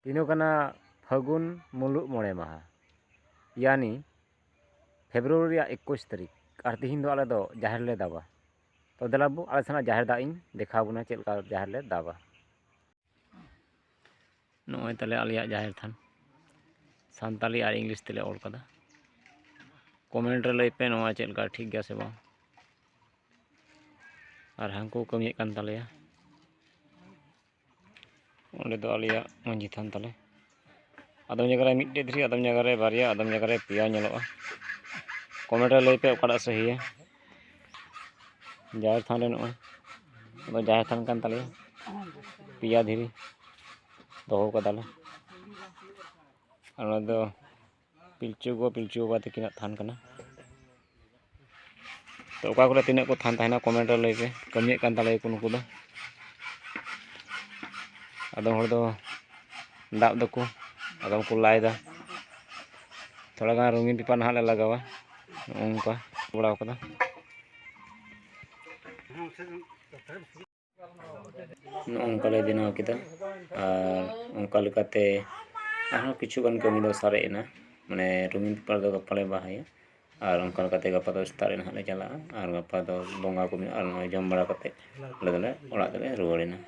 तीनों फागुन मुलुग मोड़े माहा यानी फेब्रुआरी 21 तारीख और तीन दो आले दो जाहिर ले दाबा। तो दलाबू आले साना जाहिर दा इन देखा बुना चलका जाहिर ले दाबा। नोय तले आलिया जाहिर थान सानताली और इंग्लिश तले ऑल कदा। कमेंट रे लई पे नोआ चलका ठीक गया से बा और हांको कमी कान तलेया ओंडे दो आलिया मंजी थान तले आदम जगह रे मिट्टे धरी आदम जगह रे बारिया आदम जगह रे पिया नेलोआ। कमेंट रे लई पे ओकाड़ा सही है जाहिर थान रे नोय तो जाहिर थान कान तले पिया धीरी दोहो कदाले और दो पिलचू बाबा तकिना थान कना। तो ओका कोले तिना को थान ताहेना कमेंट रे लई पे कमी कान तले को नुकु दो आदम हर दो दाब दको आदम को लाइदा थोड़ा गान रंगीन पेपर नहा ले लगावा उनका बड़ा कदा। नोंका ले बनाव किदा और उनका लेकाते आरो किछु गान कमी दो सारे ना माने रंगीन पेपर दो गप्पा ले बाहाया और उनका लेकाते गप्पा दो स्टार नहा ले चला और गप्पा दो बोंगा को और जम बड़ा कते ले ओड़ा दले रुवाड़ेना।